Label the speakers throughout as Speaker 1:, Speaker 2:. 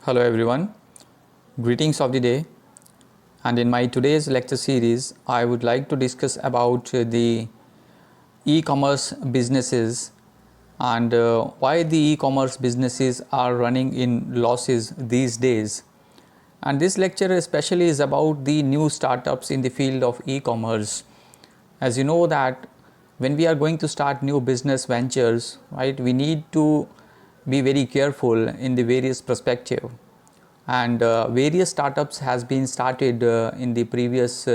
Speaker 1: Hello everyone, greetings of the day, and in my today's lecture series I would like to discuss about the e-commerce businesses and why the e-commerce businesses are running in losses these days. And this lecture especially is about the new startups in the field of e-commerce. As you know that when we are going to start new business ventures, right, we need to be very careful in the various perspective, and various startups has been started in the previous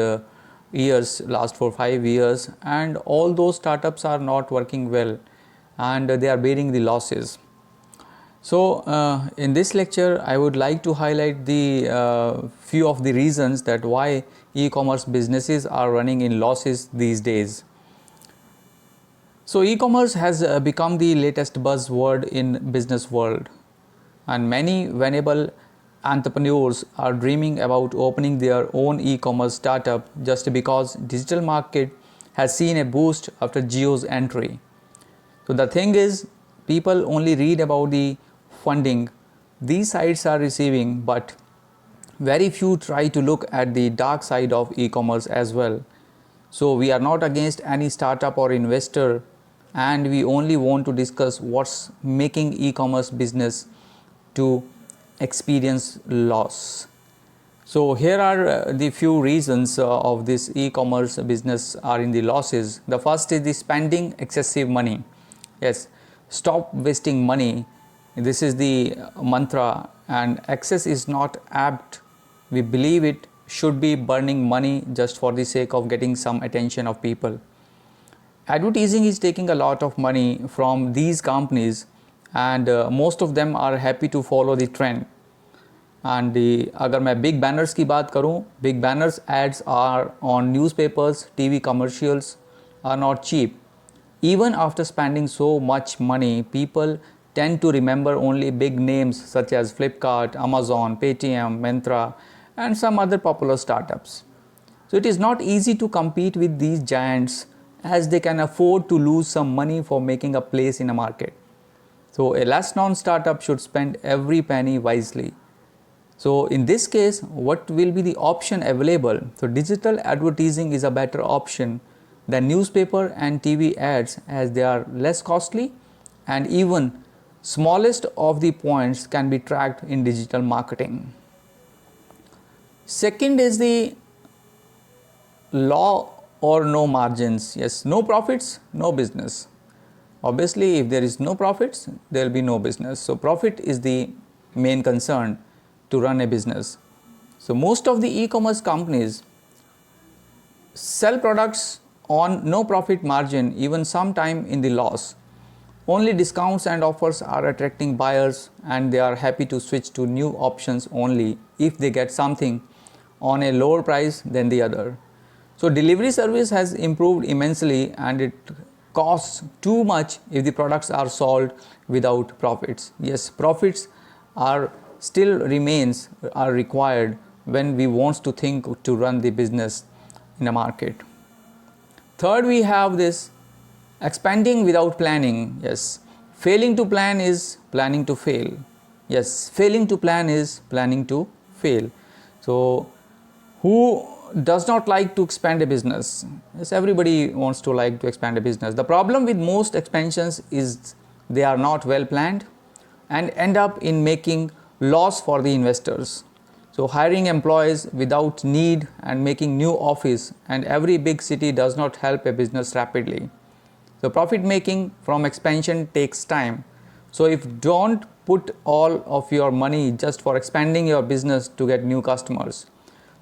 Speaker 1: years, last 4 5 years, and all those startups are not working well and they are bearing the losses. So in this lecture I would like to highlight the few of the reasons that why e-commerce businesses are running in losses these days. So e-commerce has become the latest buzzword in business world, and many venerable entrepreneurs are dreaming about opening their own e-commerce startup just because digital market has seen a boost after Jio's entry. So the thing is, people only read about the funding these sites are receiving, but very few try to look at the dark side of e-commerce as well. So we are not against any startup or investor, and we only want to discuss what's making e-commerce business to experience loss. So here are the few reasons of this e-commerce business are in the losses. The first is the spending excessive money. Yes, stop wasting money. This is the mantra, and excess is not apt. We believe it should be burning money just for the sake of getting some attention of people. Advertising is taking a lot of money from these companies, and most of them are happy to follow the trend. And अगर मैं big banners की बात करूँ, big banners ads are on newspapers, TV commercials are not cheap. Even after spending so much money, people tend to remember only big names such as Flipkart, Amazon, Paytm, Myntra, and some other popular startups. So it is not easy to compete with these giants, as they can afford to lose some money for making a place in a market. So a less known startup should spend every penny wisely. So in this case, what will be the option available? So digital advertising is a better option than newspaper and TV ads, as they are less costly, and even smallest of the points can be tracked in digital marketing. Second is the law or no margins. Yes, no profits, no business. Obviously, if there is no profits, there will be no business. So profit is the main concern to run a business. So most of the e-commerce companies sell products on no profit margin, even sometime in the loss. Only discounts and offers are attracting buyers, and they are happy to switch to new options only if they get something on a lower price than the other. So delivery service has improved immensely, and it costs too much if the products are sold without profits. Yes, profits are still are required when we want to think to run the business in a market. Third, we have this expanding without planning. Yes, failing to plan is planning to fail. Yes, failing to plan is planning to fail. So who does not like to expand a business? Yes, everybody wants to like to expand a business. The problem with most expansions is they are not well planned and end up in making loss for the investors. So hiring employees without need and making new office and every big city does not help a business rapidly. So profit making from expansion takes time. So if don't put all of your money just for expanding your business to get new customers.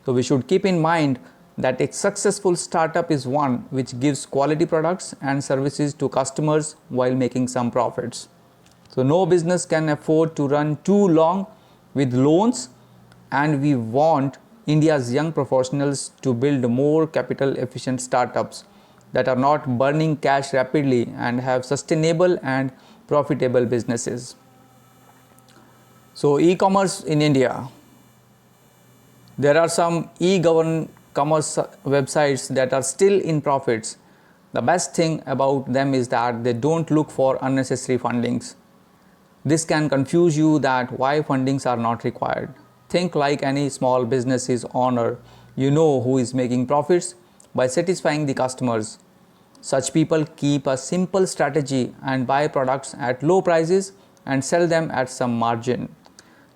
Speaker 1: So we should keep in mind that a successful startup is one which gives quality products and services to customers while making some profits. So no business can afford to run too long with loans, and we want India's young professionals to build more capital efficient startups that are not burning cash rapidly and have sustainable and profitable businesses. So e-commerce in India. There are some e-commerce websites that are still in profits. The best thing about them is that they don't look for unnecessary fundings. This can confuse you that why fundings are not required. Think like any small business's owner. You know who is making profits by satisfying the customers. Such people keep a simple strategy and buy products at low prices and sell them at some margin.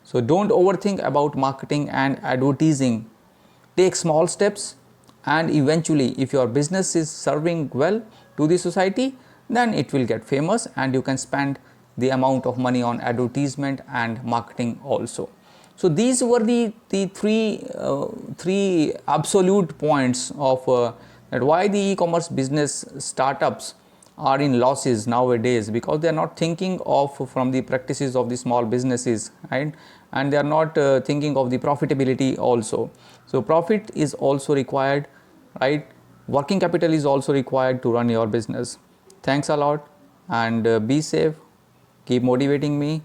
Speaker 1: So don't overthink about marketing and advertising. Take small steps, and eventually if your business is serving well to the society, then it will get famous and you can spend the amount of money on advertisement and marketing also. So these were the three absolute points of that why the e-commerce business startups are in losses nowadays, because they are not thinking of from the practices of the small businesses, right? And they are not thinking of the profitability also. So profit is also required, right? Working capital is also required to run your business. Thanks a lot, and be safe, keep motivating me,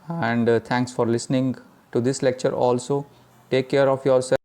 Speaker 1: and thanks for listening to this lecture also. Take care of yourself.